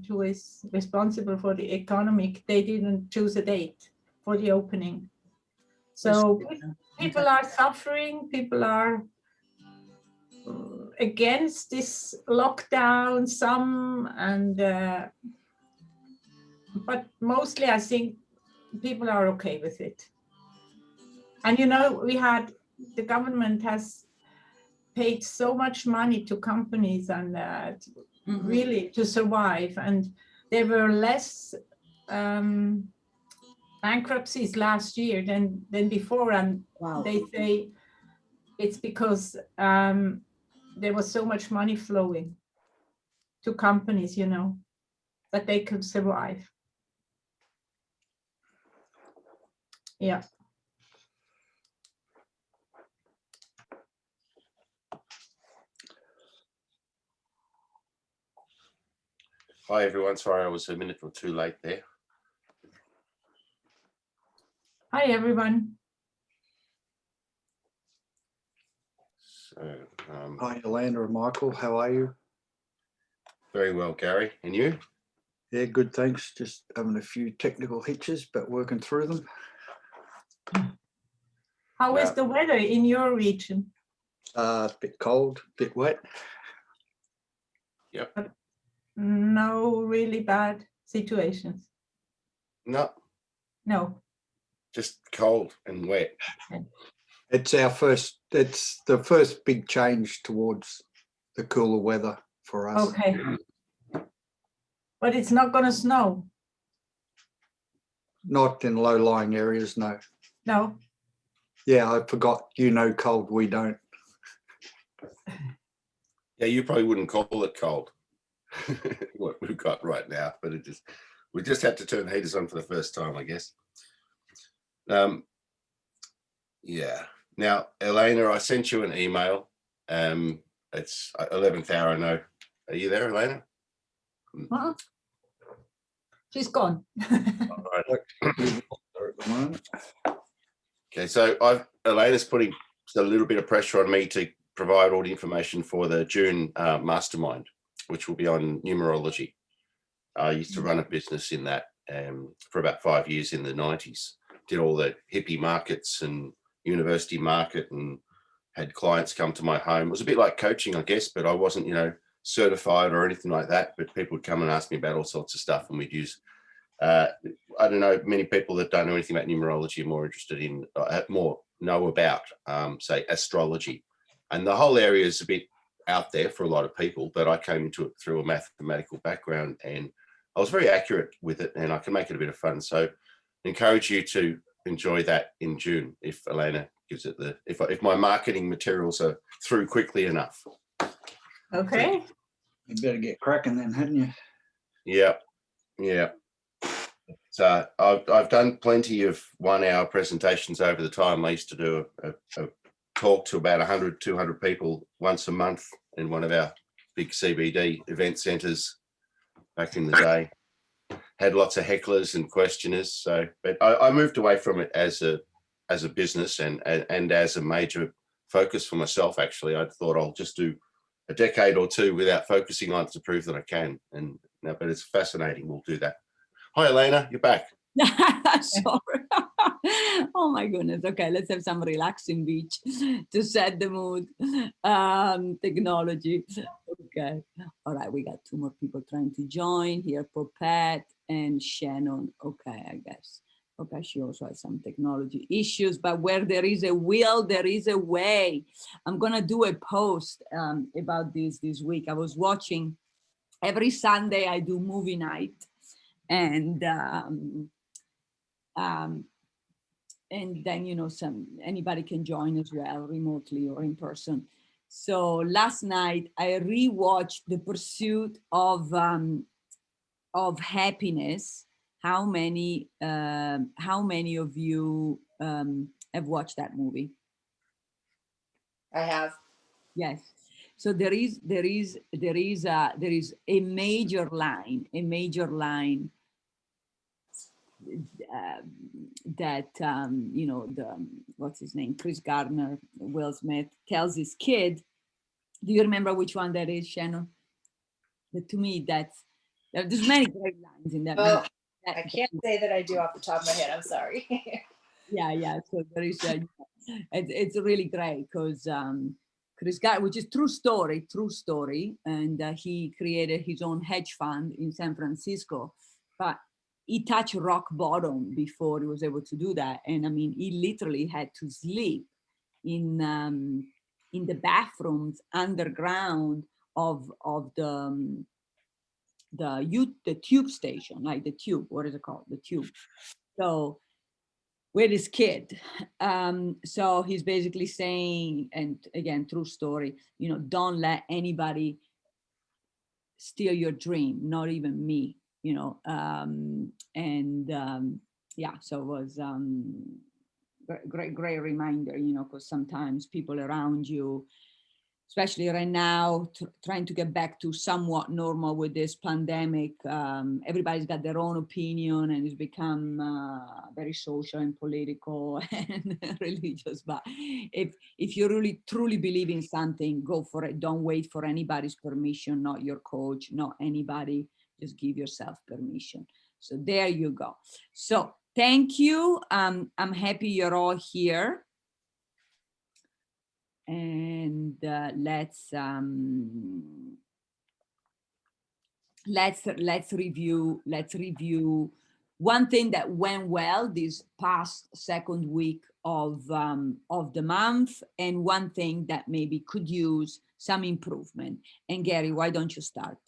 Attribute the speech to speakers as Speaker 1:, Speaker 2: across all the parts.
Speaker 1: who is responsible for the economic, they didn't choose a date for the opening. So people are suffering, people are against this lockdown, some, and but mostly I think people are okay with it. And you know, the government has paid so much money to companies and really to survive, and there were less bankruptcies last year than before, and they say it's because there was so much money flowing to companies, you know, that they could survive. Yeah.
Speaker 2: Hi everyone, sorry I was a minute or two late there.
Speaker 1: Hi everyone.
Speaker 2: So,
Speaker 3: hi Yolanda and Michael, how are you?
Speaker 2: Very well, Gary, and you?
Speaker 3: Yeah, good, thanks. Just having a few technical hitches, but working through them.
Speaker 1: How is the weather in your region?
Speaker 3: A bit cold, a bit wet.
Speaker 2: Yep.
Speaker 1: No really bad situations?
Speaker 2: No.
Speaker 1: No.
Speaker 2: Just cold and wet.
Speaker 3: It's the first big change towards the cooler weather for us.
Speaker 1: Okay. But it's not going to snow?
Speaker 3: Not in low-lying areas, no.
Speaker 1: No?
Speaker 3: Yeah, I forgot, you know cold, we don't.
Speaker 2: Yeah, you probably wouldn't call it cold, what we've got right now, but we just had to turn heaters on for the first time, I guess. Yeah. Now, Elena, I sent you an email. It's 11th hour, I know. Are you there, Elena?
Speaker 1: She's gone.
Speaker 2: Okay, so Elena's putting a little bit of pressure on me to provide all the information for the June mastermind, which will be on numerology. I used to run a business in that for about 5 years in the 90s. Did all the hippie markets and university market and had clients come to my home. It was a bit like coaching, I guess, but I wasn't, you know, certified or anything like that, but people would come and ask me about all sorts of stuff, and we'd use I don't know, many people that don't know anything about numerology are more interested in more know about say astrology, and the whole area is a bit out there for a lot of people, but I came into it through a mathematical background and I was very accurate with it, and I can make it a bit of fun. So I encourage you to enjoy that in June if Elena gives it if my marketing materials are through quickly enough.
Speaker 1: Okay.
Speaker 3: You better get cracking then, hadn't you?
Speaker 2: Yeah, yeah. So I've done plenty of 1 hour presentations over the time. I used to do a talk to about 100, 200 people once a month in one of our big CBD event centres back in the day. Had lots of hecklers and questioners. So, but I moved away from it as a business and as a major focus for myself. Actually, I thought I'll just do a decade or two without focusing on it to prove that I can. And no, but it's fascinating. We'll do that. Hi, Elena, you're back.
Speaker 4: Sorry. Oh my goodness. Okay, let's have some relaxing beach to set the mood. Technology. Okay. All right, we got 2 more people trying to join here, Phouphet and Shannon. Okay, I guess. Okay, she also has some technology issues, but where there is a will, there is a way. I'm gonna do a post about this week. I was watching, every Sunday I do movie night. And then, you know, anybody can join as well, remotely or in person. So last night I rewatched The Pursuit of Happiness. How many of you have watched that movie?
Speaker 5: I have.
Speaker 4: Yes. So there is a major line that you know, what's his name, Chris Gardner, Will Smith, tells his kid. Do you remember which one that is, Shannon? But to me, There's many great lines in that.
Speaker 5: Well,
Speaker 4: book.
Speaker 5: I can't say that I do off the top of my head. I'm sorry.
Speaker 4: Yeah. So there is it's really great because Chris Guy, which is true story, and he created his own hedge fund in San Francisco, but he touched rock bottom before he was able to do that. And I mean, he literally had to sleep in the bathrooms underground of the tube station, like the tube. What is it called? The tube. So with his kid. So he's basically saying, and again, true story, you know, don't let anybody steal your dream, not even me, you know. Yeah, so it was great reminder, you know, because sometimes people around you, especially right now, trying to get back to somewhat normal with this pandemic. Everybody's got their own opinion and it's become very social and political and religious. But if you really truly believe in something, go for it. Don't wait for anybody's permission, not your coach, not anybody. Just give yourself permission. So there you go. So thank you. I'm happy you're all here. And let's review one thing that went well this past second week of the month, and one thing that maybe could use some improvement. And Gary, why don't you start?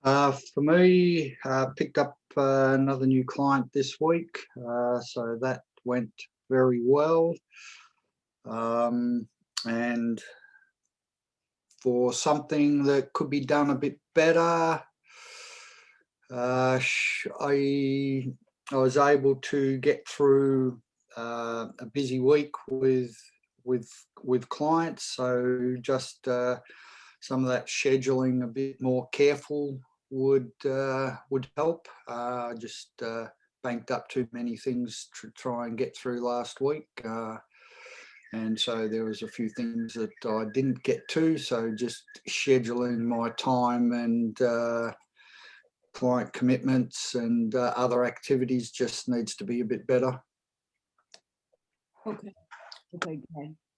Speaker 3: For me, picked up another new client this week, so that went very well. And for something that could be done a bit better, I was able to get through a busy week with clients. So just some of that scheduling a bit more careful would help. Just banked up too many things to try and get through last week. And so there was a few things that I didn't get to. So just scheduling my time and client commitments and other activities just needs to be a bit better.
Speaker 4: Okay,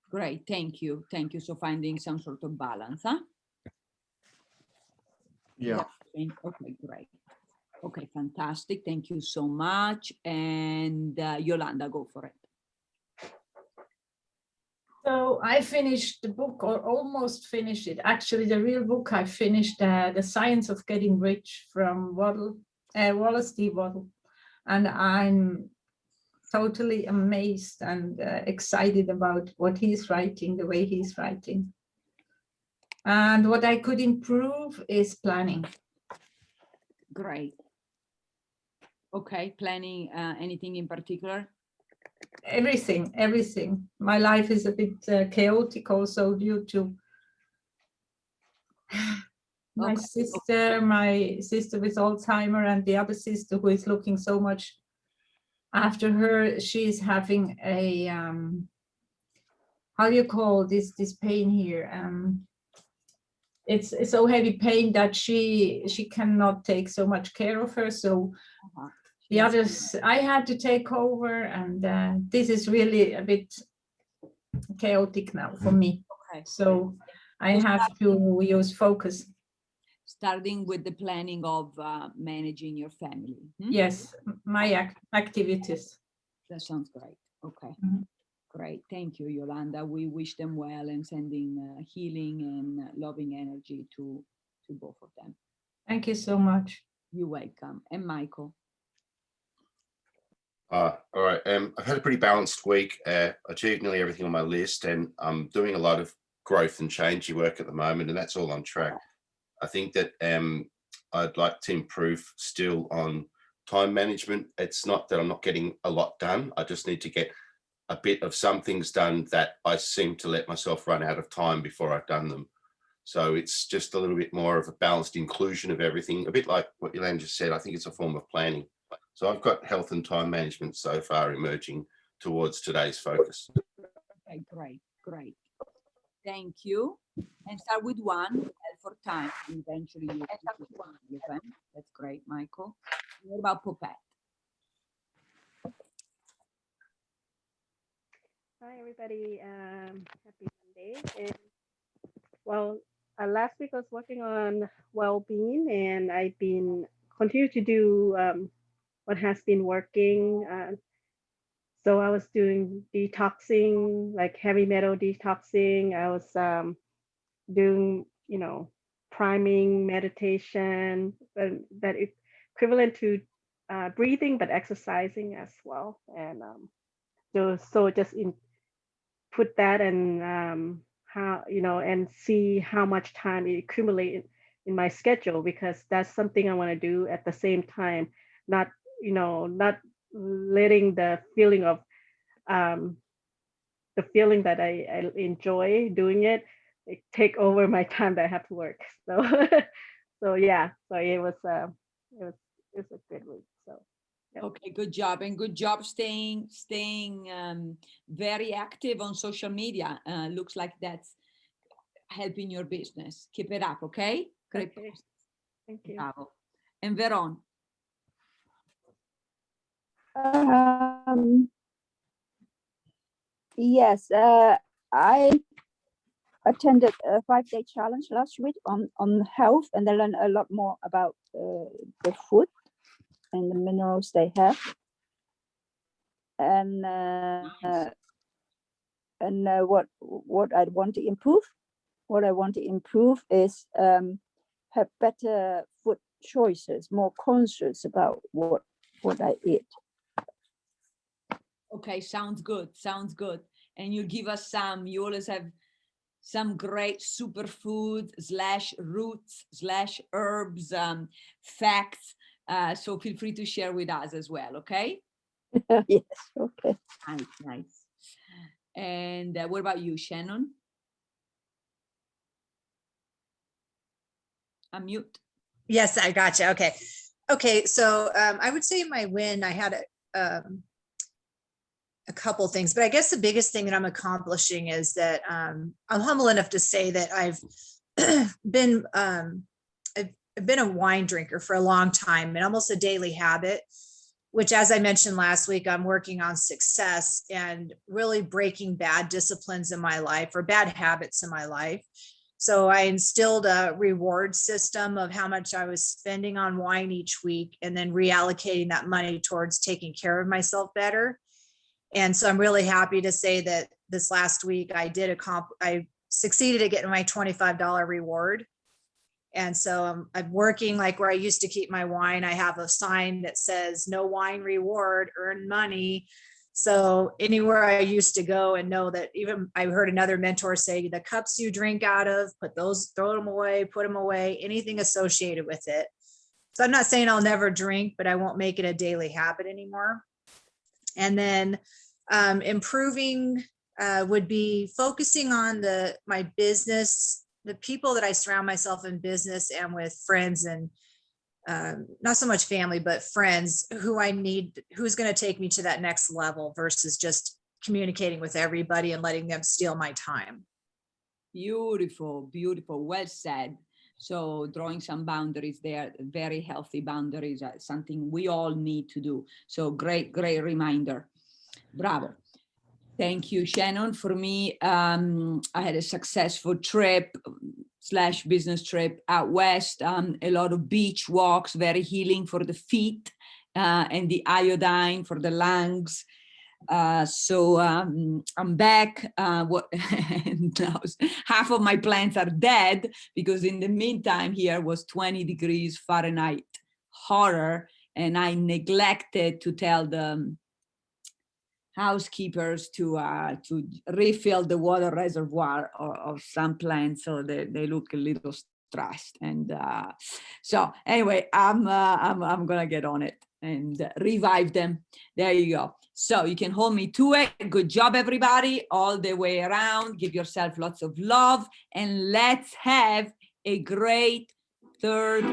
Speaker 4: great. Thank you. So finding some sort of balance, huh?
Speaker 3: Yeah.
Speaker 4: Okay, great. Okay, fantastic. Thank you so much. And Yolanda, go for it.
Speaker 1: So I finished the book, or almost finished it. Actually, the real book I finished, The Science of Getting Rich, from Wallace D. Waddell. And I'm totally amazed and excited about what he's writing, the way he's writing. And what I could improve is planning.
Speaker 4: Great. Okay, planning, anything in particular? Everything. My life is a bit chaotic also due to my sister with Alzheimer, and the other sister who is looking so much after her. She's having a, how do you call this pain here? It's so heavy pain that she cannot take so much care of her. So the others, I had to take over, and this is really a bit chaotic now for me. Okay. So I have to use focus. Starting with the planning of managing your family.
Speaker 1: Yes, my activities.
Speaker 4: That sounds great. Okay. Great. Thank you, Yolanda. We wish them well and sending healing and loving energy to both of them.
Speaker 1: Thank you so much.
Speaker 4: You're welcome. And Michael?
Speaker 2: All right. I've had a pretty balanced week. Achieved nearly everything on my list, and I'm doing a lot of growth and changey work at the moment, and that's all on track. I think that I'd like to improve still on time management. It's not that I'm not getting a lot done. I just need to get a bit of some things done that I seem to let myself run out of time before I've done them. So it's just a little bit more of a balanced inclusion of everything, a bit like what Yolanda just said. I think it's a form of planning. So I've got health and time management so far emerging towards today's focus.
Speaker 4: Okay, great. Thank you. And start with 1, L for time. Eventually, you the event. That's great, Michael. What about Phouphet?
Speaker 6: Hi, everybody. Happy Monday. And well, last week I was working on well-being, and I've been continue to do what has been working. So I was doing detoxing, like heavy metal detoxing. I was doing, priming meditation, that equivalent to breathing, but exercising as well. And so just put that and how, and see how much time it accumulates in my schedule, because that's something I want to do at the same time, not letting the feeling of the feeling that I enjoy doing it take over my time that I have to work. So so it was a good week. So yeah.
Speaker 4: Okay, good job, and good job staying very active on social media. Looks like that's helping your business. Keep it up, okay? Great.
Speaker 6: Okay. Thank you.
Speaker 4: Bravo. And Veron.
Speaker 7: Yes, I attended a 5-day challenge last week on health, and I learned a lot more about the food and the minerals they have. And what I want to improve. What I want to improve is have better food choices, more conscious about what I eat.
Speaker 4: Okay, sounds good. Sounds good. And you give us some. You always have some great superfood / roots / herbs facts. So feel free to share with us as well. Okay.
Speaker 7: Yes. Okay.
Speaker 4: Nice. And what about you, Shannon? Unmute.
Speaker 5: Yes, I gotcha. Okay. So I would say my win, I had a couple things, but I guess the biggest thing that I'm accomplishing is that I'm humble enough to say that I've been a wine drinker for a long time, and almost a daily habit, which, as I mentioned last week, I'm working on success and really breaking bad disciplines in my life, or bad habits in my life. So I instilled a reward system of how much I was spending on wine each week, and then reallocating that money towards taking care of myself better. And so I'm really happy to say that this last week I succeeded at getting my $25 reward. And so I'm working like where I used to keep my wine. I have a sign that says no wine reward, earn money. So anywhere I used to go, and know that, even I heard another mentor say, the cups you drink out of, throw them away, put them away, anything associated with it. So I'm not saying I'll never drink, but I won't make it a daily habit anymore. And then improving would be focusing on my business, the people that I surround myself in business and with, friends, and not so much family, but friends who's going to take me to that next level, versus just communicating with everybody and letting them steal my time.
Speaker 4: Beautiful. Well said. So drawing some boundaries there, very healthy boundaries, something we all need to do. So great reminder. Bravo. Thank you, Shannon. For me, I had a successful trip / business trip out west, a lot of beach walks, very healing for the feet, and the iodine for the lungs. So I'm back. And half of my plants are dead, because in the meantime here was 20 degrees Fahrenheit horror, and I neglected to tell the housekeepers to refill the water reservoir of some plants, so they look a little stressed. And so anyway, I'm gonna get on it and revive them. There you go. So you can hold me to it. Good job, everybody, all the way around. Give yourself lots of love, and let's have a great third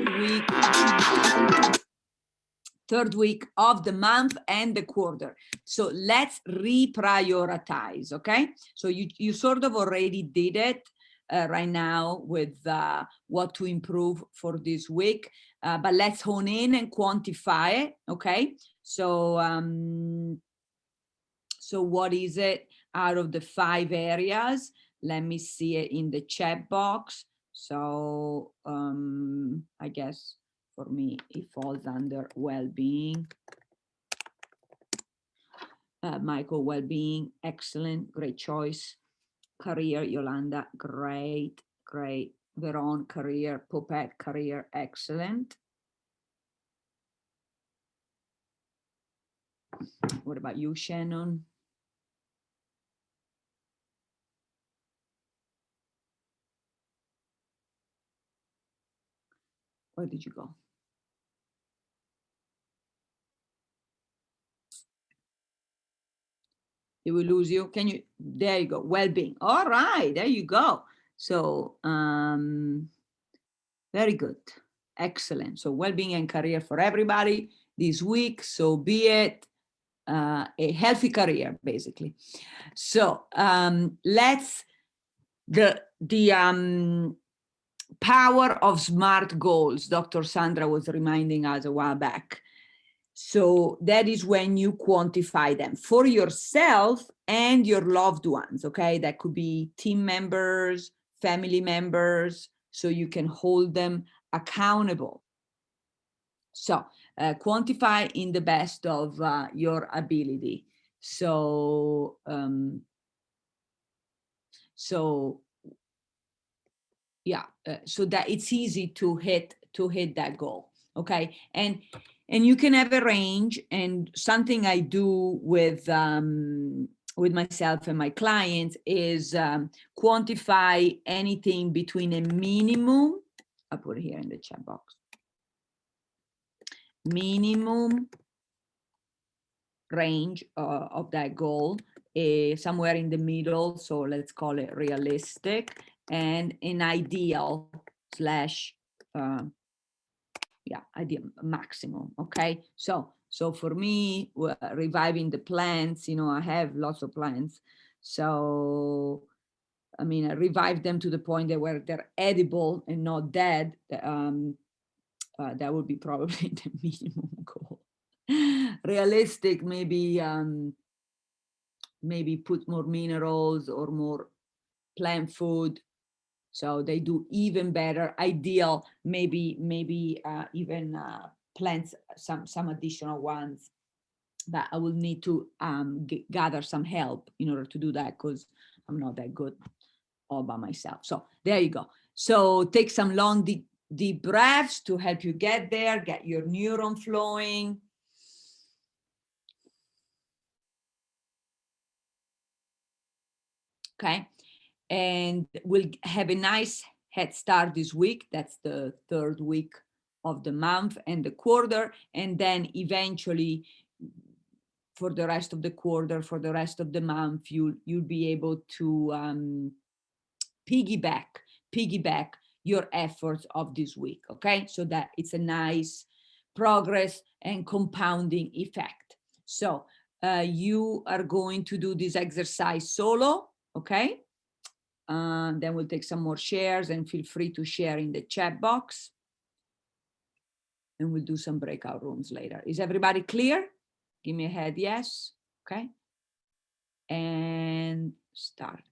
Speaker 4: week of the month and the quarter. So let's reprioritize, okay? So you sort of already did it right now with what to improve for this week, but let's hone in and quantify it. Okay, so so what is it out of the 5 areas? Let me see it in the chat box. So I guess for me it falls under well-being. Michael, well-being, excellent, great choice. Career, Yolanda, great, great. Veron, career. Phouphet, career, excellent. What about you, Shannon? Where did you go? Did we lose you? Can you, there you go, well-being. All right, there you go. So very good, excellent. So well-being and career for everybody this week. So be it a healthy career, basically. So let's, the power of SMART goals, Dr. Sandra was reminding us a while back. So that is when you quantify them for yourself and your loved ones, okay? That could be team members, family members, so you can hold them accountable. So quantify in the best of your ability. So, yeah, so that it's easy to hit that goal, okay? And you can have a range, and something I do with myself and my clients is quantify anything between a minimum, I'll put it here in the chat box, minimum range of that goal, somewhere in the middle, so let's call it realistic, and an ideal slash ideal maximum. Okay, so for me, reviving the plants, you know, I have lots of plants, so I mean, I revive them to the point that where they're edible and not dead. That would be probably the minimum goal. Realistic, maybe maybe put more minerals or more plant food, so they do even better. Ideal, maybe even plants some additional ones, but I will need to gather some help in order to do that, because I'm not that good all by myself. So there you go. So take some long deep breaths to help you get there, get your neuron flowing. Okay, and we'll have a nice head start this week. That's the 3rd week of the month and the quarter, and then eventually for the rest of the quarter, for the rest of the month, you'll be able to piggyback your efforts of this week. Okay, so that it's a nice progress and compounding effect. So you are going to do this exercise solo. Okay, then we'll take some more shares, and feel free to share in the chat box, and we'll do some breakout rooms later. Is everybody clear? Give me a head yes. Okay, and start.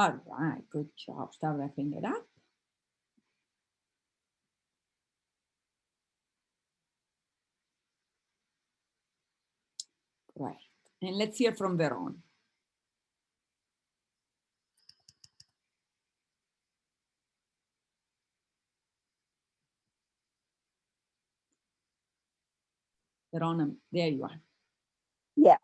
Speaker 4: All right, good job. Start wrapping it up. Right, and let's hear from Veron. Veron, there you are.
Speaker 7: Yeah.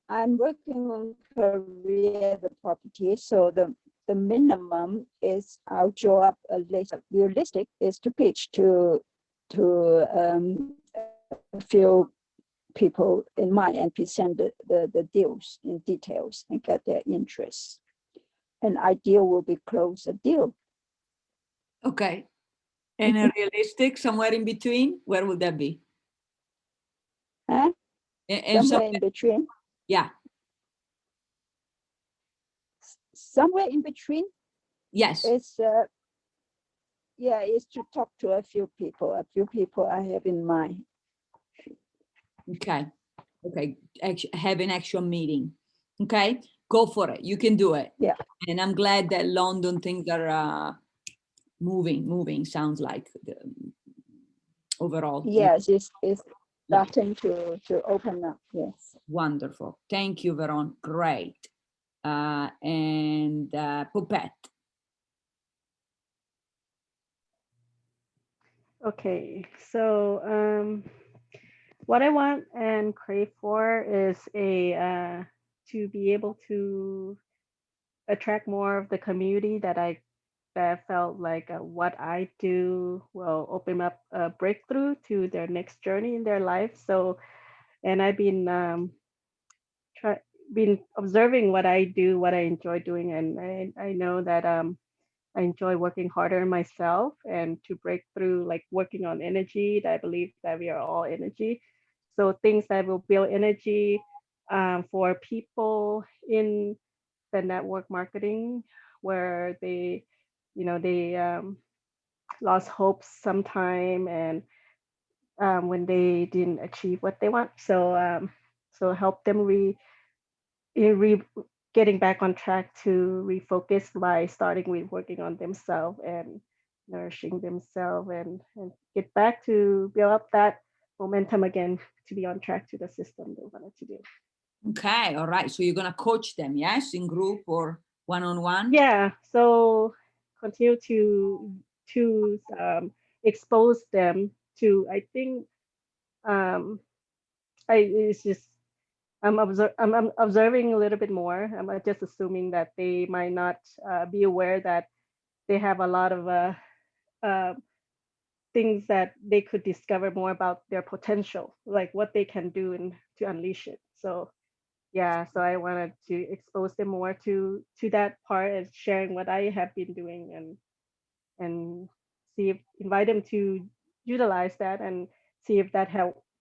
Speaker 7: I'm working on career the property, so the minimum is I'll draw up a list. Realistic is to pitch to a few people in mind and present the deals in details and get their interest. An ideal will be close a deal.
Speaker 4: Okay. And a realistic, somewhere in between, where would that be?
Speaker 7: Huh?
Speaker 4: And
Speaker 7: Somewhere in between.
Speaker 4: Yeah.
Speaker 7: Somewhere in between.
Speaker 4: Yes.
Speaker 7: It's yeah, is to talk to a few people I have in mind.
Speaker 4: Okay. Okay. Have an actual meeting. Okay. Go for it. You can do it.
Speaker 7: Yeah.
Speaker 4: And I'm glad that London things are moving. Sounds like overall.
Speaker 7: Yes, it's starting to open up. Yes.
Speaker 4: Wonderful. Thank you, Veron. Great. And Phouphet.
Speaker 6: Okay, so what I want and crave for is to be able to attract more of the community that I felt like what I do will open up a breakthrough to their next journey in their life. So, and I've been been observing what I do, what I enjoy doing, and I know that I enjoy working harder on myself and to break through, like working on energy. I believe that we are all energy. So things that will build energy for people in the network marketing, where they, they lost hope sometime, and when they didn't achieve what they want. So help them getting back on track to refocus by starting with working on themselves and nourishing themselves, and get back to build up that momentum again to be on track to the system they wanted to do.
Speaker 4: Okay, all right. So you're gonna coach them, yes, in group or one-on-one?
Speaker 6: Yeah. So continue to expose them to. I think it's just I'm observing a little bit more. I'm just assuming that they might not be aware that they have a lot of uh, things that they could discover more about their potential, like what they can do and to unleash it. So yeah, so I wanted to expose them more to that part and sharing what I have been doing, and invite them to utilize that and see if that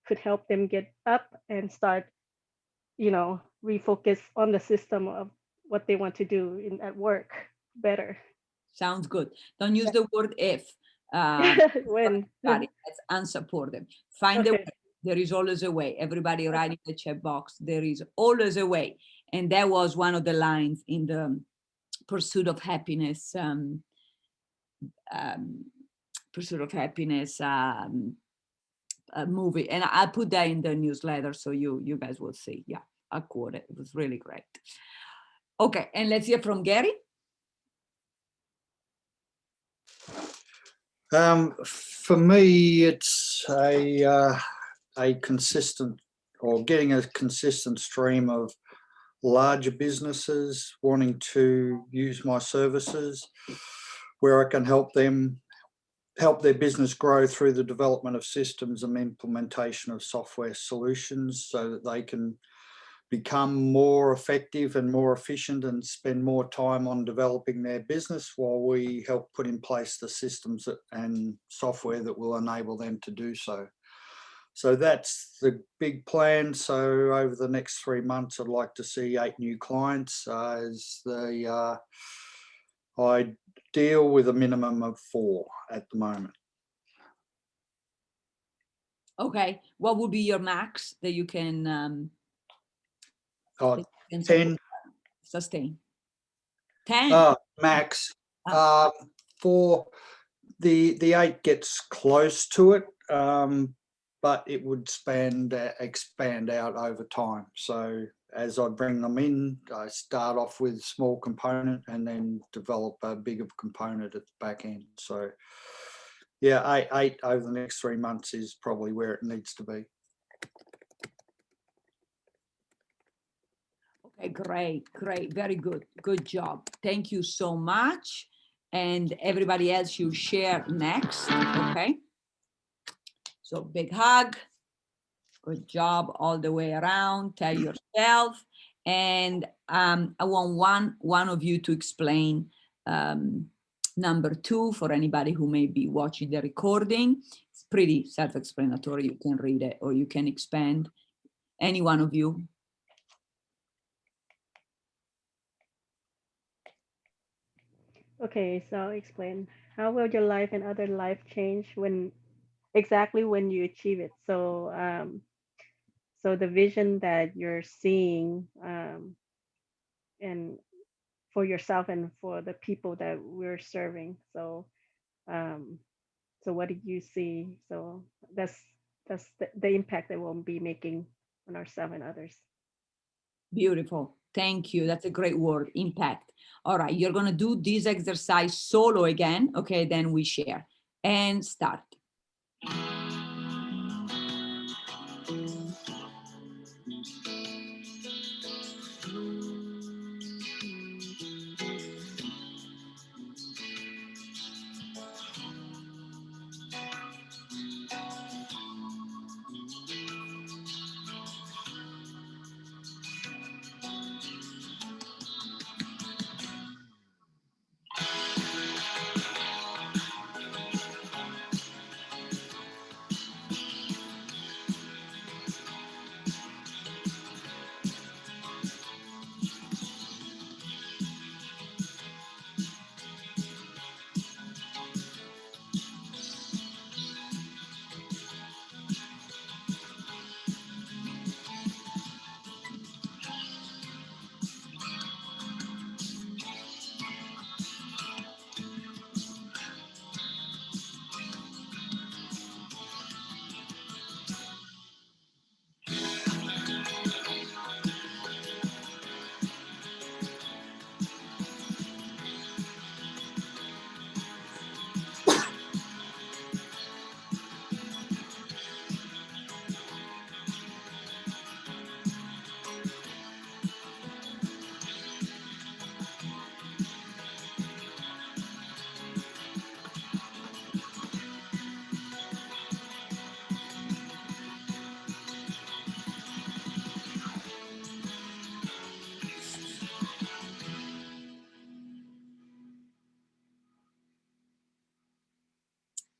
Speaker 6: could help them get up and start, refocus on the system of what they want to do at work better.
Speaker 4: Sounds good. Don't use the word if.
Speaker 6: When
Speaker 4: That's unsupportive. Find a
Speaker 6: okay.
Speaker 4: way. There is always a way. Everybody write in the chat box. There is always a way. And that was one of the lines in the Pursuit of Happiness Pursuit of Happiness movie. And I put that in the newsletter so you guys will see. Yeah, I quote it. It was really great. Okay, and let's hear from Gary.
Speaker 3: For me, it's a consistent, or getting a consistent stream of larger businesses wanting to use my services, where I can help their business grow through the development of systems and implementation of software solutions, so that they can become more effective and more efficient and spend more time on developing their business, while we help put in place the systems and software that will enable them to do so. So that's the big plan. So over the next 3 months, I'd like to see 8 new clients as I deal with a minimum of 4 at the moment.
Speaker 4: Okay, what would be your max that you can,
Speaker 3: Oh,
Speaker 4: that you can
Speaker 3: 10
Speaker 4: sustain? 10.
Speaker 3: max.
Speaker 4: Ah.
Speaker 3: For the 8 gets close to it, but it would expand out over time. So as I bring them in, I start off with small component and then develop a bigger component at the back end. So yeah, 8 over the next 3 months is probably where it needs to be.
Speaker 4: Okay, great, very good job. Thank you so much. And everybody else, you share next, okay? So big hug, good job all the way around, tell yourself. And I want one of you to explain number 2 for anybody who may be watching the recording. It's pretty self-explanatory, you can read it or you can expand. Any one of you?
Speaker 6: Okay, so I'll explain. How will your life and other life change when exactly when you achieve it? So, so the vision that you're seeing, and for yourself and for the people that we're serving. So, so what did you see? So that's the impact that we'll be making on ourselves and others.
Speaker 4: Beautiful. Thank you. That's a great word, impact. All right, you're going to do this exercise solo again. Okay, then we share and start.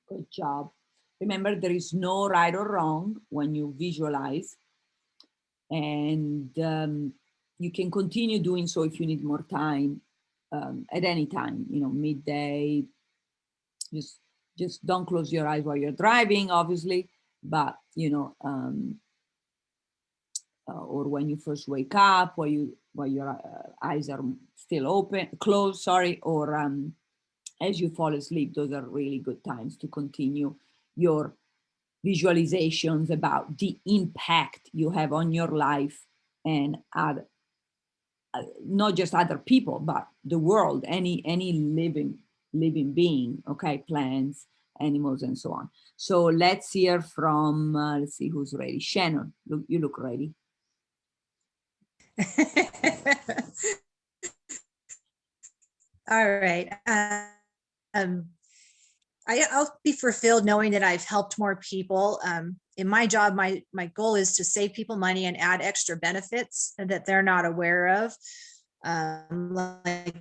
Speaker 4: Good job. Remember, there is no right or wrong when you visualize. And you can continue doing so if you need more time at any time, you know, midday. Just don't close your eyes while you're driving, obviously, but, you know, or when you first wake up, while your eyes are still closed, sorry, or as you fall asleep. Those are really good times to continue your visualizations about the impact you have on your life and other, not just other people, but the world, any living being, okay, plants, animals, and so on. So let's hear from, let's see who's ready. Shannon, you look ready.
Speaker 5: All right. I'll be fulfilled knowing that I've helped more people. In my job, my goal is to save people money and add extra benefits that they're not aware of. Like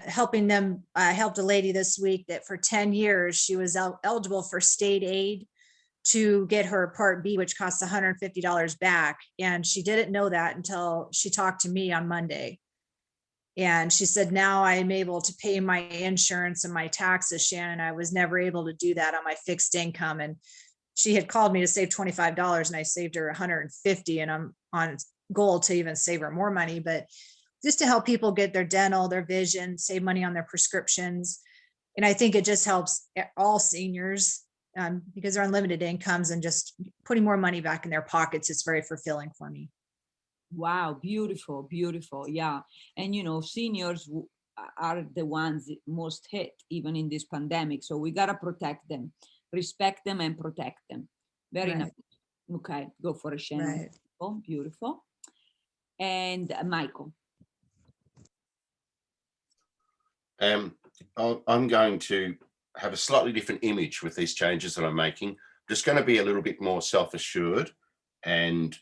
Speaker 5: helping them. I helped a lady this week that for 10 years, she was eligible for state aid to get her Part B, which costs $150 back. And she didn't know that until she talked to me on Monday. And she said, now I'm able to pay my insurance and my taxes, Shannon. I was never able to do that on my fixed income. And she had called me to save $25 and I saved her $150, and I'm on goal to even save her more money, but just to help people get their dental, their vision, save money on their prescriptions. And I think it just helps all seniors because they're on limited incomes, and just putting more money back in their pockets is very fulfilling for me.
Speaker 4: Wow, beautiful, beautiful. Yeah. And, you know, seniors are the ones most hit even in this pandemic. So we got to protect them, respect them and protect them. Very nice. Okay, go for a Shannon.
Speaker 5: Right.
Speaker 4: Oh, beautiful. And Michael.
Speaker 2: I'm going to have a slightly different image with these changes that I'm making. Just going to be a little bit more self-assured and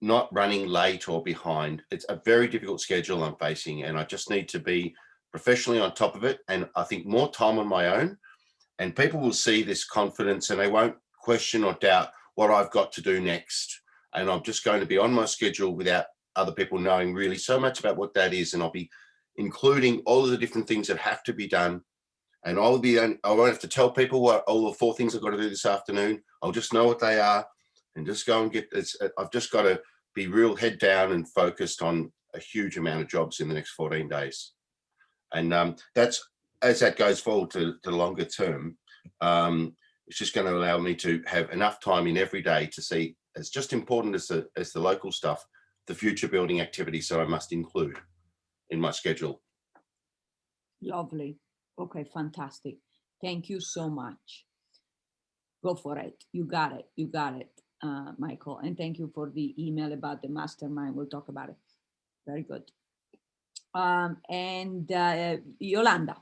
Speaker 2: not running late or behind. It's a very difficult schedule I'm facing, and I just need to be professionally on top of it. And I think more time on my own, and people will see this confidence and they won't question or doubt what I've got to do next. And I'm just going to be on my schedule without other people knowing really so much about what that is. And I'll be including all of the different things that have to be done. And I won't have to tell people what all the 4 things I've got to do this afternoon. I'll just know what they are and just go and get this. I've just got to be real head down and focused on a huge amount of jobs in the next 14 days. And that's, as that goes forward to the longer term, it's just going to allow me to have enough time in every day to see, as just important as the local stuff, the future building activities that I must include in my schedule.
Speaker 4: Lovely. Okay, fantastic. Thank you so much. Go for it. You got it. You got it, Michael. And thank you for the email about the mastermind. We'll talk about it. Very good. And Yolanda.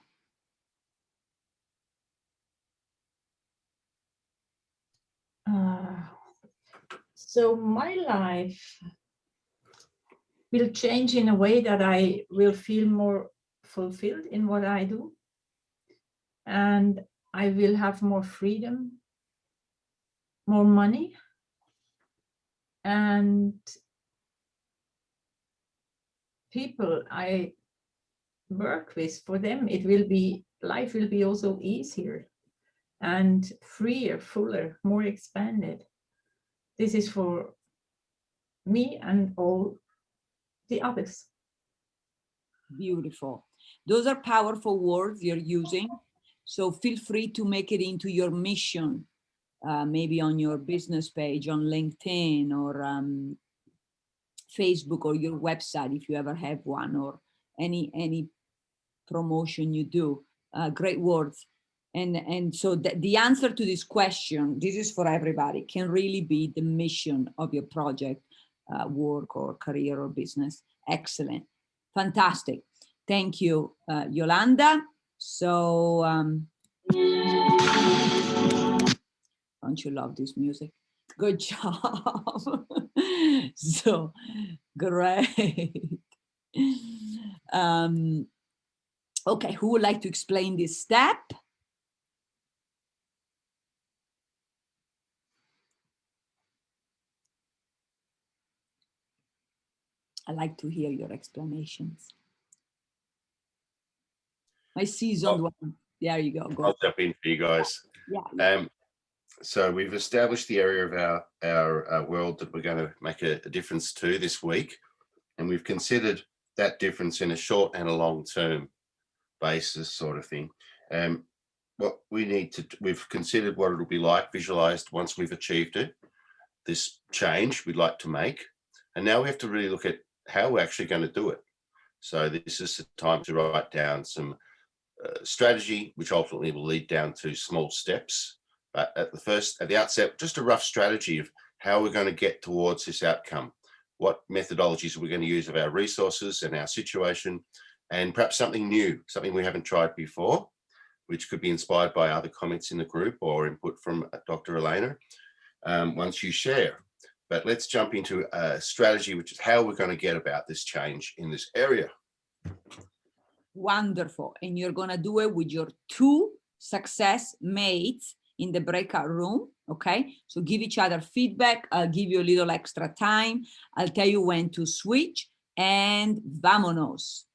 Speaker 1: So my life will change in a way that I will feel more fulfilled in what I do. And I will have more freedom, more money. And people I work with, for them, life will be also easier and freer, fuller, more expanded. This is for me and all the others.
Speaker 4: Beautiful. Those are powerful words you're using. So feel free to make it into your mission, maybe on your business page, on LinkedIn or Facebook or your website, if you ever have one, or any promotion you do. Great words. And so the answer to this question, this is for everybody, can really be the mission of your project, work or career or business. Excellent. Fantastic. Thank you, Yolanda. So, don't you love this music? Good job. So, great. Okay, who would like to explain this step? I like to hear your explanations. My seasoned one. There you go.
Speaker 2: I'll jump in for you guys.
Speaker 4: Yeah.
Speaker 2: So we've established the area of our world that we're going to make a difference to this week. And we've considered that difference in a short and a long term basis sort of thing. What we need to, we've considered what it'll be like, visualized once we've achieved it, this change we'd like to make. And now we have to really look at how we're actually going to do it. So this is the time to write down some strategy, which ultimately will lead down to small steps. But at the outset, just a rough strategy of how we're going to get towards this outcome. What methodologies are we going to use of our resources and our situation, and perhaps something new, something we haven't tried before, which could be inspired by other comments in the group or input from Dr. Elena, once you share. But let's jump into a strategy, which is how we're going to get about this change in this area.
Speaker 4: Wonderful. And you're going to do it with your 2 success mates in the breakout room. Okay. So give each other feedback. I'll give you a little extra time. I'll tell you when to switch, and vámonos.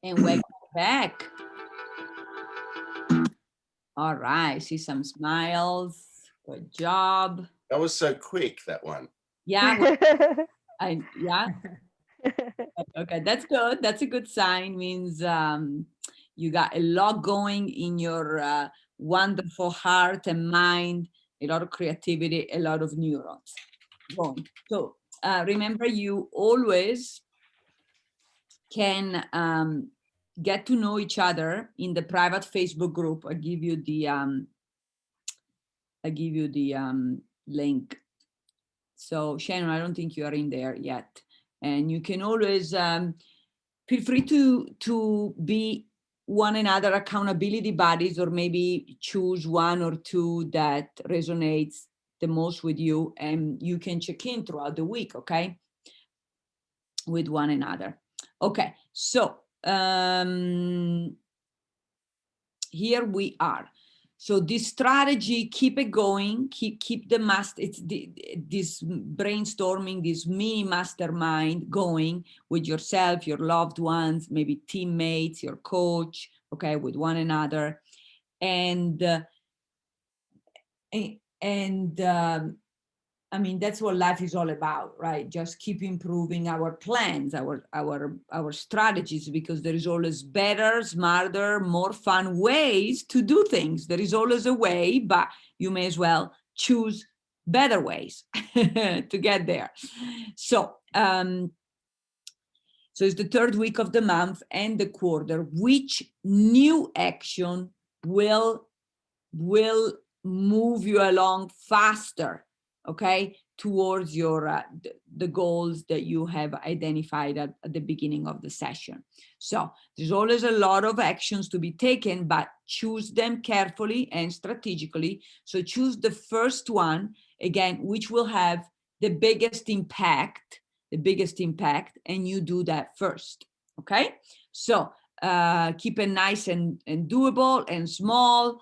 Speaker 4: And welcome back. All right, see some smiles. Good job.
Speaker 2: That was so quick, that one.
Speaker 4: Yeah, yeah. Okay, that's good. That's a good sign. Means you got a lot going in your wonderful heart and mind, a lot of creativity, a lot of neurons going. So remember, you always can get to know each other in the private Facebook group. I give you the link. So Shannon, I don't think you are in there yet. And you can always feel free to be one another accountability buddies, or maybe choose one or two that resonates the most with you, and you can check in throughout the week, okay, with one another. Okay, so here we are. So this strategy, keep it going, keep the it's this brainstorming, this mini mastermind going with yourself, your loved ones, maybe teammates, your coach, okay, with one another. And I mean, that's what life is all about, right? Just keep improving our plans, our strategies, because there is always better, smarter, more fun ways to do things. There is always a way, but you may as well choose better ways to get there. So, so it's the third week of the month and the quarter. Which new action will move you along faster, okay, towards your the goals that you have identified at the beginning of the session? So there's always a lot of actions to be taken, but choose them carefully and strategically. So choose the first one, again, which will have the biggest impact, and you do that first, okay? So keep it nice and doable and small.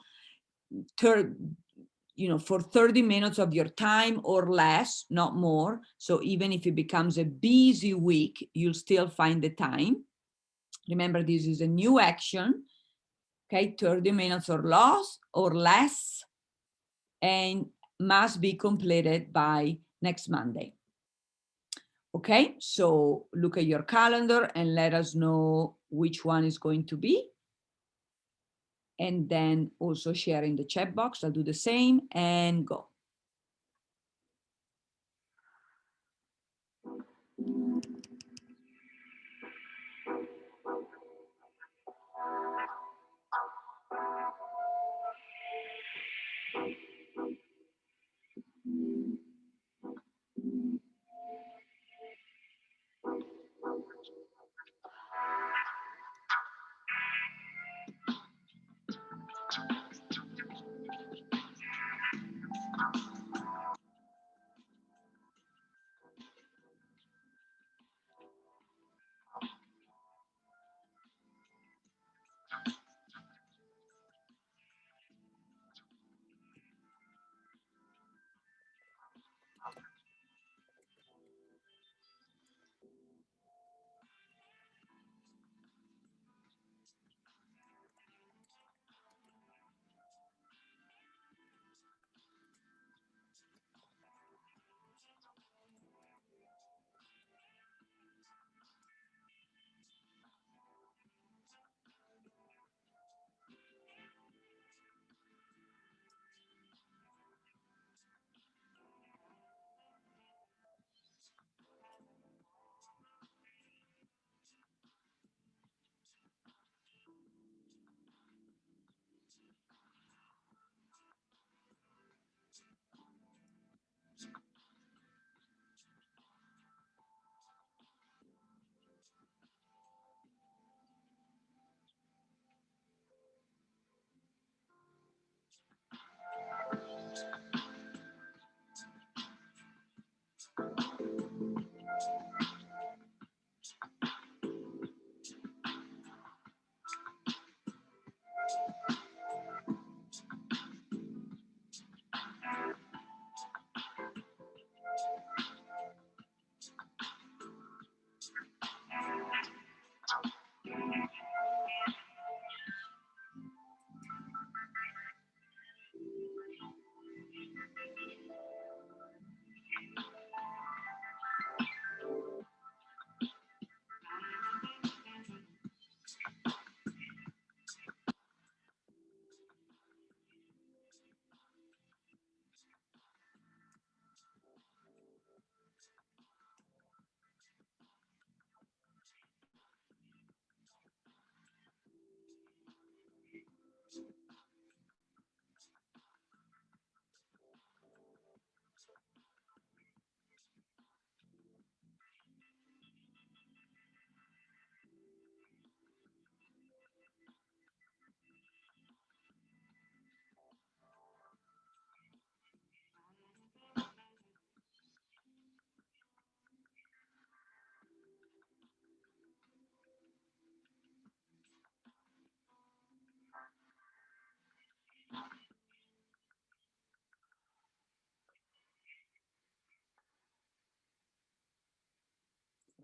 Speaker 4: For 30 minutes of your time or less, not more. So even if it becomes a busy week, you'll still find the time. Remember, this is a new action, okay? 30 minutes or less, and must be completed by next Monday. Okay, so look at your calendar and let us know which one is going to be. And then also share in the chat box. I'll do the same and go.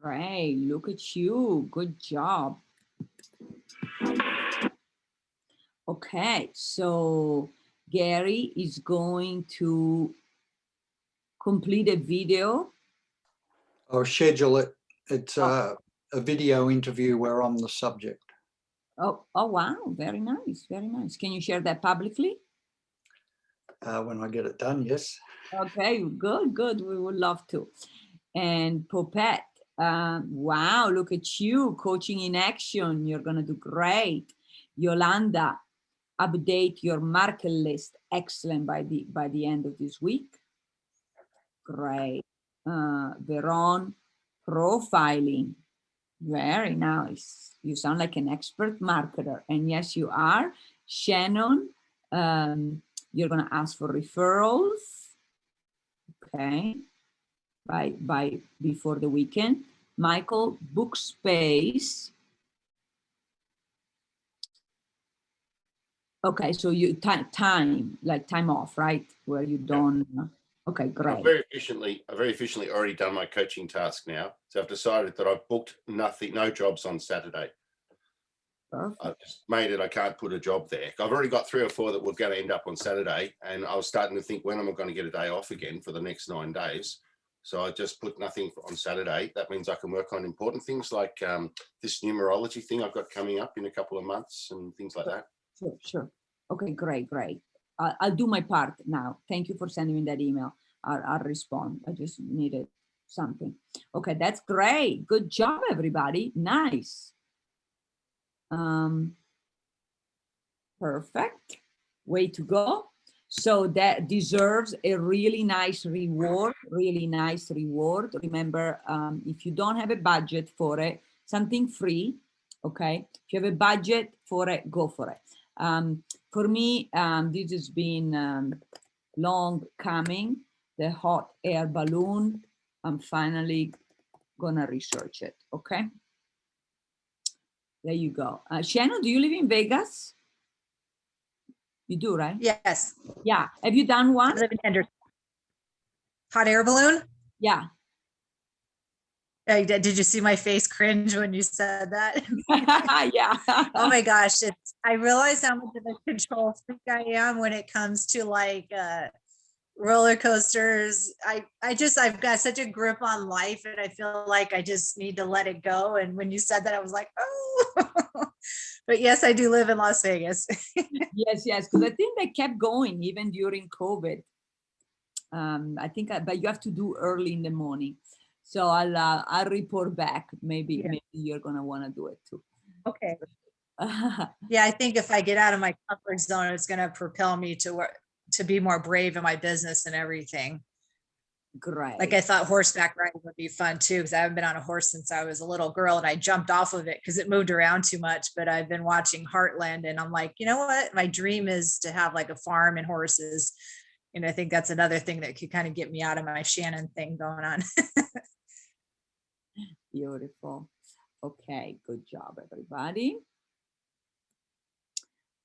Speaker 4: Great, look at you, good job. Okay, so Gary is going to complete a video.
Speaker 3: I'll schedule it. It's a video interview where I'm the subject.
Speaker 4: Oh, wow, very nice, very nice. Can you share that publicly?
Speaker 3: When I get it done, yes.
Speaker 4: Okay, good, we would love to. And Phouphet, wow, look at you, coaching in action. You're gonna do great. Yolanda, update your market list. Excellent by the end of this week. Great. Veron, profiling. Very nice. You sound like an expert marketer. And yes, you are. Shannon, you're gonna ask for referrals. Okay. By before the weekend. Michael, book space. Okay, so you time off, right? Where you don't. Okay, great.
Speaker 2: I've very efficiently already done my coaching task now. So I've decided that I've booked no jobs on Saturday.
Speaker 4: Perfect.
Speaker 2: I've just made it, I can't put a job there. I've already got 3 or 4 that were going to end up on Saturday. And I was starting to think, when am I going to get a day off again for the next 9 days? So I just put nothing on Saturday. That means I can work on important things like this numerology thing I've got coming up in a couple of months and things like that.
Speaker 4: Sure. Okay, great. I'll do my part now. Thank you for sending me that email. I'll respond. I just needed something. Okay, that's great. Good job, everybody. Nice. Perfect. Way to go. So that deserves a really nice reward. Remember, if you don't have a budget for it, something free. Okay. If you have a budget for it, go for it. For me, this has been long coming, the hot air balloon. I'm finally gonna research it, okay? There you go. Shannon, do you live in Vegas? You do, right?
Speaker 5: Yes.
Speaker 4: Yeah, have you done
Speaker 5: I
Speaker 4: one?
Speaker 5: live in Henderson. Hot air balloon?
Speaker 4: Yeah.
Speaker 5: Did you see my face cringe when you said that?
Speaker 4: Yeah.
Speaker 5: Oh my gosh. I realize how much of a control freak I am when it comes to like roller coasters. I've got such a grip on life and I feel like I just need to let it go. And when you said that, I was like, oh, but yes, I do live in Las Vegas.
Speaker 4: Yes, because I think they kept going even during COVID. I think, but you have to do early in the morning. So I'll report back. Maybe you're gonna want to do it too.
Speaker 5: Okay. Yeah, I think if I get out of my comfort zone, it's gonna propel me to be more brave in my business and everything.
Speaker 4: Great.
Speaker 5: Like I thought horseback riding would be fun too, because I haven't been on a horse since I was a little girl and I jumped off of it because it moved around too much. But I've been watching Heartland and I'm like, you know what? My dream is to have like a farm and horses. And I think that's another thing that could kind of get me out of my Shannon thing going on.
Speaker 4: Beautiful. Okay, good job, everybody.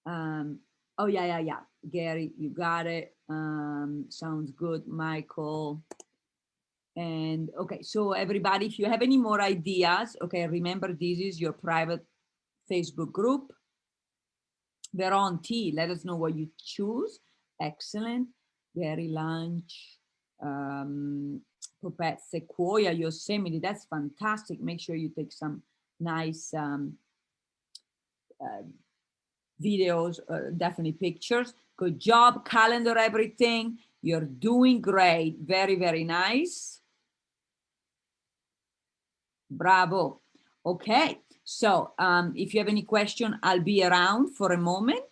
Speaker 4: Oh yeah. Gary, you got it. Sounds good, Michael. And okay, so everybody, if you have any more ideas, okay, remember this is your private Facebook group. Veron T, let us know what you choose. Excellent. Gary Lunch. Phouphet Sequoia, Yosemite, that's fantastic. Make sure you take some nice videos, definitely pictures. Good job, calendar everything. You're doing great. Very, very nice. Bravo. Okay, so if you have any question, I'll be around for a moment.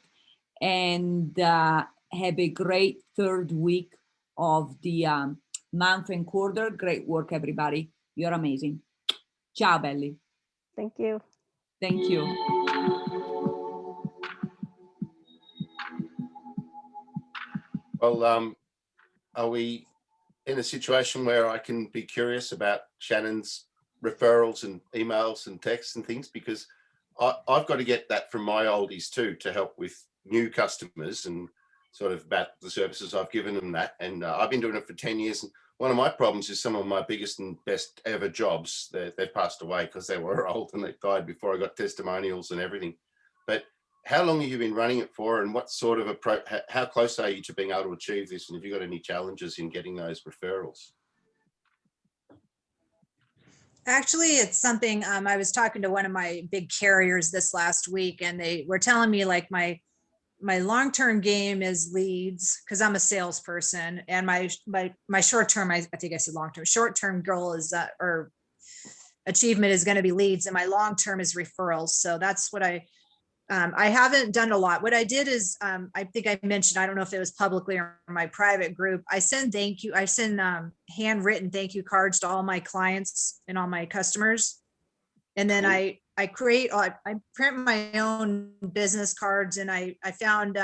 Speaker 4: And have a great 3rd week of the month and quarter. Great work, everybody. You're amazing. Ciao, belli.
Speaker 6: Thank you.
Speaker 4: Thank you.
Speaker 2: Well, are we in a situation where I can be curious about Shannon's referrals and emails and texts and things? Because I've got to get that from my oldies too, to help with new customers and sort of about the services I've given them that. And I've been doing it for 10 years. And one of my problems is some of my biggest and best ever jobs, they've passed away because they were old and they died before I got testimonials and everything. But how long have you been running it for, and what sort of how close are you to being able to achieve this? And have you got any challenges in getting those referrals?
Speaker 5: Actually, it's something I was talking to one of my big carriers this last week, and they were telling me like my long-term game is leads, because I'm a salesperson, and my short-term, I think I said long-term, short-term goal is or achievement is going to be leads, and my long-term is referrals. So that's what I haven't done a lot. What I did is, I think I mentioned, I don't know if it was publicly or my private group, I send handwritten thank you cards to all my clients and all my customers. And then I print my own business cards, and I found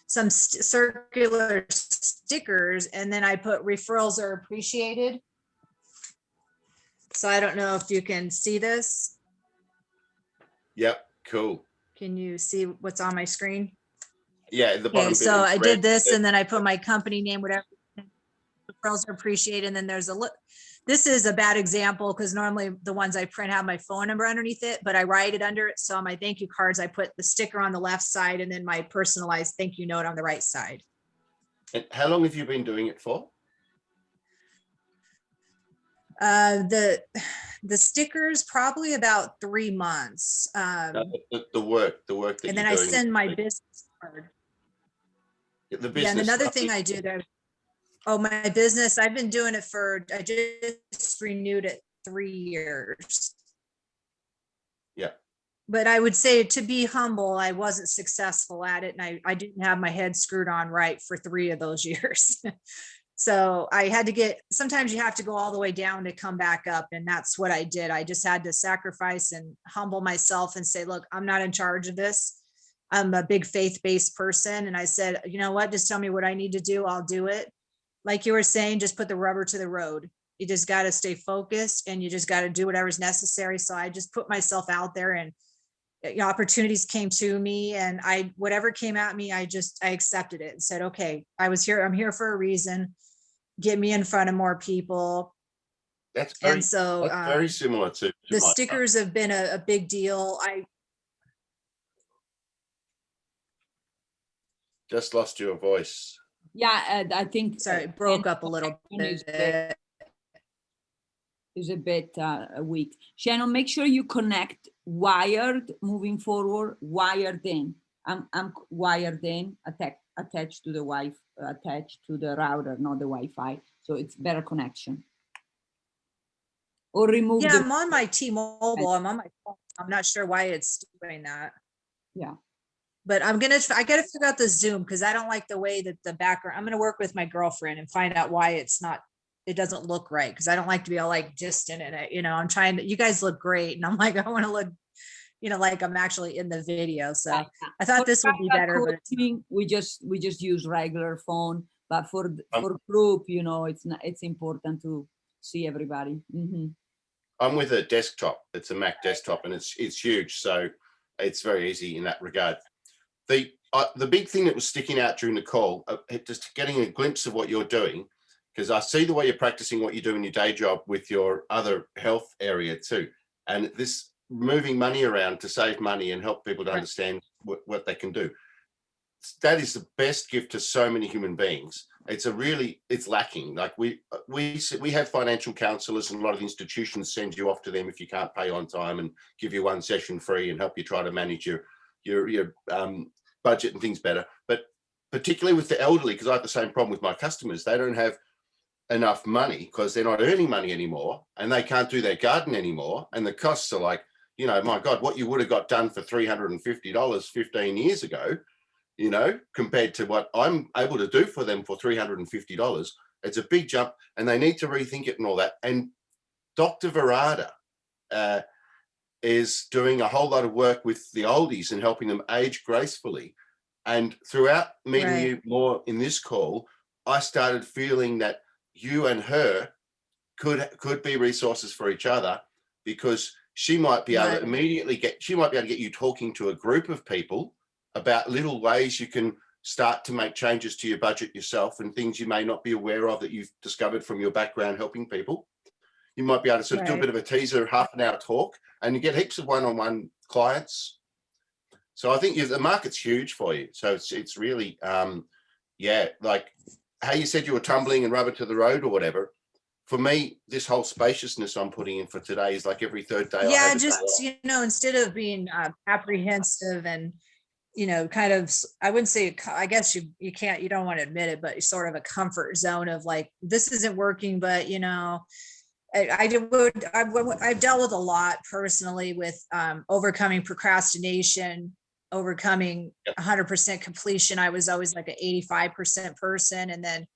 Speaker 5: some circular stickers, and then I put referrals are appreciated. So I don't know if you can see this.
Speaker 2: Yep, cool.
Speaker 5: Can you see what's on my screen?
Speaker 2: Yeah, the bottom
Speaker 5: Okay,
Speaker 2: bit
Speaker 5: so
Speaker 2: is
Speaker 5: I
Speaker 2: red.
Speaker 5: did this, and then I put my company name, whatever. Referrals are appreciated. And then there's this is a bad example because normally the ones I print have my phone number underneath it, but I write it under it. So on my thank you cards, I put the sticker on the left side and then my personalized thank you note on the right side.
Speaker 2: And how long have you been doing it for?
Speaker 5: The stickers probably about 3 months.
Speaker 2: No, the work that
Speaker 5: and then
Speaker 2: you're
Speaker 5: I
Speaker 2: doing.
Speaker 5: send my business card.
Speaker 2: The business.
Speaker 5: Yeah, and another thing I do there. Oh, my business, I've been doing it I just renewed it 3 years.
Speaker 2: Yeah.
Speaker 5: But I would say, to be humble, I wasn't successful at it, and I didn't have my head screwed on right for 3 of those years. So I had to sometimes you have to go all the way down to come back up. And that's what I did. I just had to sacrifice and humble myself and say, look, I'm not in charge of this. I'm a big faith-based person. And I said, you know what, just tell me what I need to do. I'll do it. Like you were saying, just put the rubber to the road. You just got to stay focused, and you just got to do whatever's necessary. So I just put myself out there, and opportunities came to me, and whatever came at me, I accepted it and said, okay, I'm here for a reason. Get me in front of more people.
Speaker 2: That's
Speaker 5: very
Speaker 2: similar to
Speaker 5: the stickers have been a big deal. I
Speaker 2: just lost your voice.
Speaker 4: Yeah, I think.
Speaker 5: Sorry, it broke up a little bit.
Speaker 4: Is a bit weak. Shannon, make sure you connect wired moving forward, wired in. I'm wired in, attached to the Wi-Fi, attached to the router, not the Wi-Fi. So it's better connection. Or remove.
Speaker 5: Yeah, I'm on my T-Mobile. I'm on my phone. I'm not sure why it's doing that.
Speaker 4: Yeah.
Speaker 5: But I got to figure out the Zoom, because I don't like the way that the background. I'm going to work with my girlfriend and find out why it doesn't look right, because I don't like to be all like distant in it. I'm trying to, you guys look great, and I'm like, I want to look, like I'm actually in the video. So I thought this would be better. But
Speaker 4: we just use regular phone, but for group, it's important to see everybody. Mm-hmm.
Speaker 2: I'm with a desktop. It's a Mac desktop, and it's huge, so it's very easy in that regard. The big thing that was sticking out during the call, just getting a glimpse of what you're doing, because I see the way you're practicing what you do in your day job with your other health area too, and this moving money around to save money and help people to understand what they can do. That is the best gift to so many human beings. It's lacking. Like we have financial counselors, and a lot of institutions send you off to them if you can't pay on time, and give you 1 session free and help you try to manage your budget and things better. But particularly with the elderly, because I have the same problem with my customers, they don't have enough money because they're not earning money anymore, and they can't do their garden anymore, and the costs are like, my God, what you would have got done for $350 15 years ago, compared to what I'm able to do for them for $350, it's a big jump, and they need to rethink it and all that. And Dr. Verada is doing a whole lot of work with the oldies and helping them age gracefully. And throughout meeting you more in this call, I started feeling that you and her could be resources for each other, because she might be able to get you talking to a group of people about little ways you can start to make changes to your budget yourself and things you may not be aware of that you've discovered from your background helping people. You might be able to sort of do a
Speaker 5: Right.
Speaker 2: bit of a teaser, half an hour talk, and you get heaps of one-on-one clients. So I think the market's huge for you. So it's really, yeah, like how you said you were tumbling and rubber to the road or whatever. For me, this whole spaciousness I'm putting in for today is like every third day. I
Speaker 5: Yeah,
Speaker 2: have a day
Speaker 5: just,
Speaker 2: off.
Speaker 5: you know, instead of being apprehensive and, you know, kind of, I wouldn't say, I guess you can't, you don't want to admit it, but sort of a comfort zone of like, this isn't working, but you know, I've dealt with a lot personally with overcoming procrastination, overcoming 100% completion. I was always like an 85% person. And then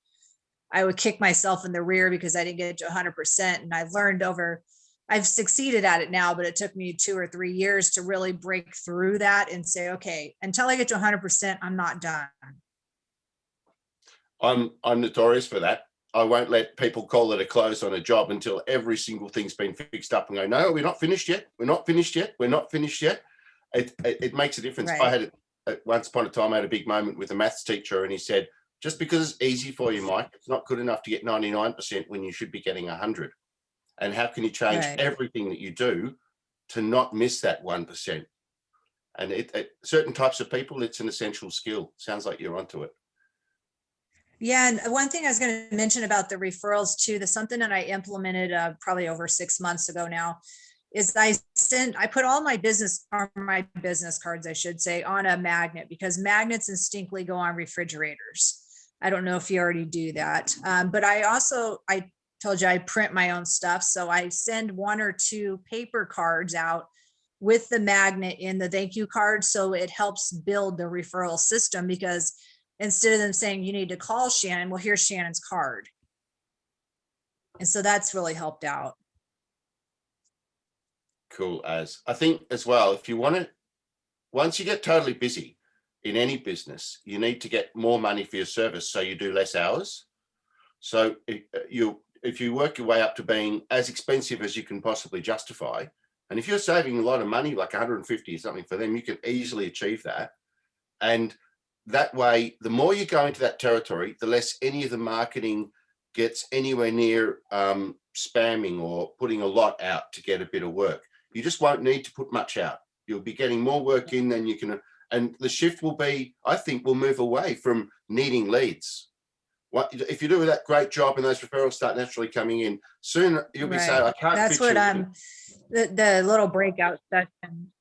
Speaker 5: I would kick myself in the rear because I didn't get to 100%. And I've learned I've succeeded at it now, but it took me 2 or 3 years to really break through that and say, okay, until I get to 100%, I'm not done.
Speaker 2: I'm notorious for that. I won't let people call it a close on a job until every single thing's been fixed up and go, no, we're not finished yet. We're not finished yet. We're not finished yet. It makes a difference.
Speaker 5: Right.
Speaker 2: I had once upon a time, I had a big moment with a maths teacher and he said, just because it's easy for you, Mike, it's not good enough to get 99% when you should be getting 100. And how can you change
Speaker 5: Right.
Speaker 2: everything that you do to not miss that 1%? And certain types of people, it's an essential skill. Sounds like you're onto it.
Speaker 5: Yeah, and one thing I was going to mention about the referrals too, that's something that I implemented probably over 6 months ago now, is I put all my business cards, I should say, on a magnet because magnets instinctively go on refrigerators. I don't know if you already do that, but I told you I print my own stuff, so I send 1 or 2 paper cards out with the magnet in the thank you card, so it helps build the referral system because instead of them saying you need to call Shannon, well, here's Shannon's card. And so that's really helped out.
Speaker 2: Cool. I think as well, if you want to, once you get totally busy in any business, you need to get more money for your service so you do less hours. So if you work your way up to being as expensive as you can possibly justify, and if you're saving a lot of money, like 150 or something for them, you can easily achieve that. And that way, the more you go into that territory, the less any of the marketing gets anywhere near spamming or putting a lot out to get a bit of work. You just won't need to put much out. You'll be getting more work in than you can. And the shift will be, I think, we'll move away from needing leads. If you do that great job and those referrals start naturally coming in, soon you'll be saying, I can't.
Speaker 5: That's what the little breakout session.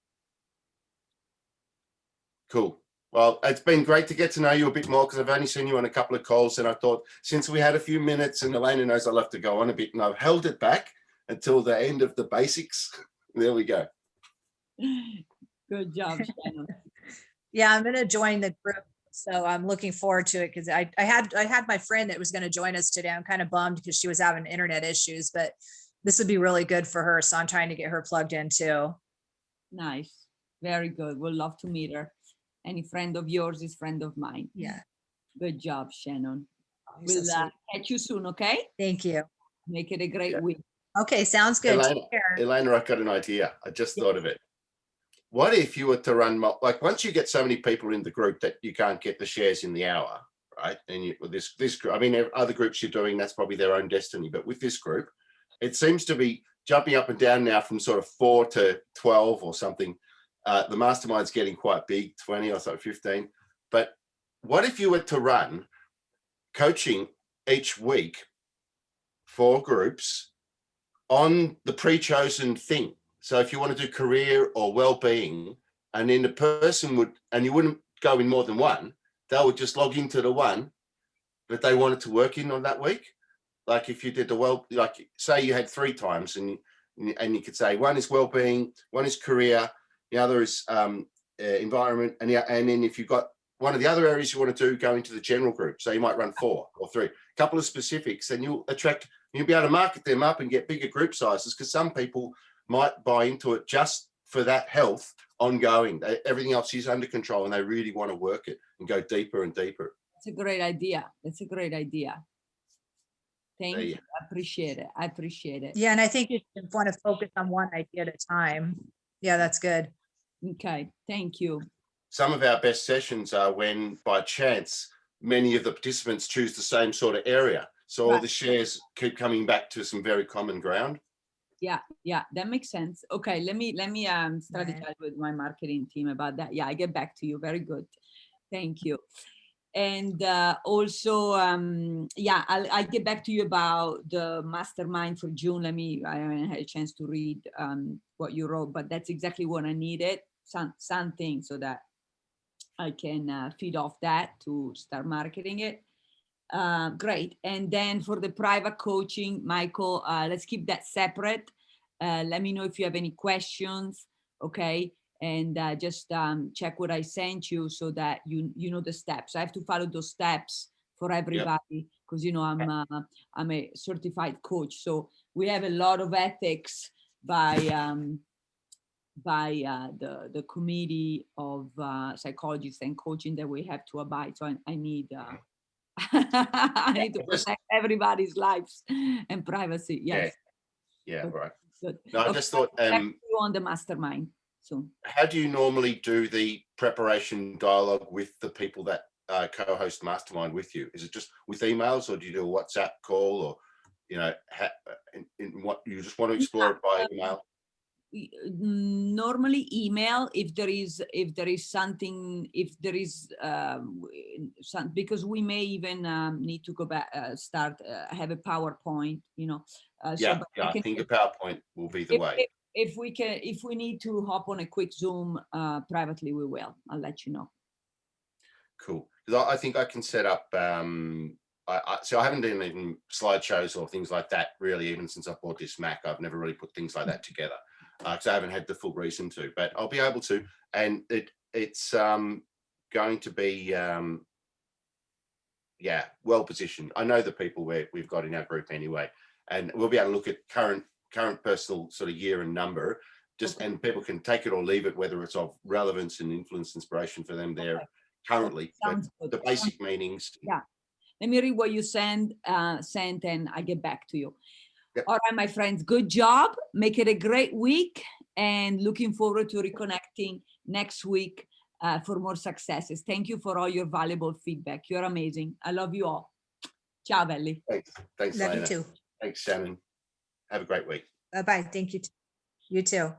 Speaker 2: Cool. Well, it's been great to get to know you a bit more because I've only seen you on a couple of calls, and I thought since we had a few minutes, and Elena knows I love to go on a bit, and I've held it back until the end of the basics. There we go.
Speaker 4: Good job, Shannon.
Speaker 5: Yeah, I'm going to join the group, so I'm looking forward to it because I had my friend that was going to join us today. I'm kind of bummed because she was having internet issues, but this would be really good for her, so I'm trying to get her plugged in too.
Speaker 4: Nice, very good. We'll love to meet her. Any friend of yours is friend of mine.
Speaker 5: Yeah.
Speaker 4: Good job, Shannon.
Speaker 5: So
Speaker 4: We'll catch you soon, okay?
Speaker 5: Thank you.
Speaker 4: Make it a great week.
Speaker 5: Okay, sounds good.
Speaker 2: Elena, I've got an idea. I just thought of it. What if you were to run, like once you get so many people in the group that you can't get the shares in the hour, right? And this group, I mean, other groups you're doing, that's probably their own destiny. But with this group, it seems to be jumping up and down now from sort of 4 to 12 or something. The mastermind's getting quite big, 20 or so, 15. But what if you were to run coaching each week for groups on the pre-chosen thing? So if you want to do career or well-being, and then the person would, and you wouldn't go in more than one, they would just log into the one that they wanted to work in on that week. Like if you did like say you had 3 times and you could say one is well-being, one is career, the other is environment, and then if you've got one of the other areas you want to do, go into the general group. So you might run 4 or 3, a couple of specifics, and you'll be able to market them up and get bigger group sizes because some people might buy into it just for that health ongoing. Everything else is under control and they really want to work it and go deeper and deeper.
Speaker 4: It's a great idea. It's a great idea. Thank you. I appreciate it. I appreciate it.
Speaker 5: Yeah, and I think you want to focus on one idea at a time. Yeah, that's good.
Speaker 4: Okay, thank you.
Speaker 2: some of our best sessions are when, by chance, many of the participants choose the same sort of area. So all the shares keep coming back to some very common ground.
Speaker 4: Yeah, that makes sense. Okay, let me strategize with my marketing team about that. Yeah, I get back to you. Very good. Thank you. And also, yeah, I'll get back to you about the mastermind for June. I haven't had a chance to read what you wrote, but that's exactly what I needed. Something so that I can feed off that to start marketing it. Great. And then for the private coaching, Michael, let's keep that separate. Let me know if you have any questions. Okay. And just check what I sent you so that you know the steps. I have to follow those steps for everybody because you know I'm a certified coach. So we have a lot of ethics by the committee of psychologists and coaching that we have to abide. So I need I need to protect everybody's lives and privacy. Yes.
Speaker 2: Yeah.
Speaker 4: Good.
Speaker 2: Right.
Speaker 4: Good.
Speaker 2: No, I
Speaker 4: Okay,
Speaker 2: just thought.
Speaker 4: back to you on the mastermind soon.
Speaker 2: How do you normally do the preparation dialogue with the people that co-host mastermind with you? Is it just with emails, or do you do a WhatsApp call, or you know, in what you just want to explore it by email?
Speaker 4: Normally email if there is something, if there is because we may even need to go back start have a PowerPoint, you know.
Speaker 2: Yeah, I think a PowerPoint will be the way.
Speaker 4: If we need to hop on a quick Zoom privately, we will. I'll let you know.
Speaker 2: Cool, because I think I can set up. So I haven't done even slideshows or things like that really, even since I bought this Mac. I've never really put things like that together. Because I haven't had the full reason to, but I'll be able to, and it's going to be well positioned. I know the people we've got in our group anyway, and we'll be able to look at current personal sort of year and number, and people can take it or leave it, whether it's of relevance and influence, inspiration for them there currently.
Speaker 4: Sounds
Speaker 2: but
Speaker 4: good.
Speaker 2: the basic meanings.
Speaker 4: Yeah, let me read what you sent, and I get back to you. Yep. All right, my friends, good job. Make it a great week, and looking forward to reconnecting next week for more successes. Thank you for all your valuable feedback. You're amazing. I love you all. Ciao, Belly.
Speaker 2: Thanks,
Speaker 5: Love
Speaker 2: Lena.
Speaker 5: you too.
Speaker 2: Thanks, Shannon. Have a great week.
Speaker 5: Bye-bye. Thank you. You too.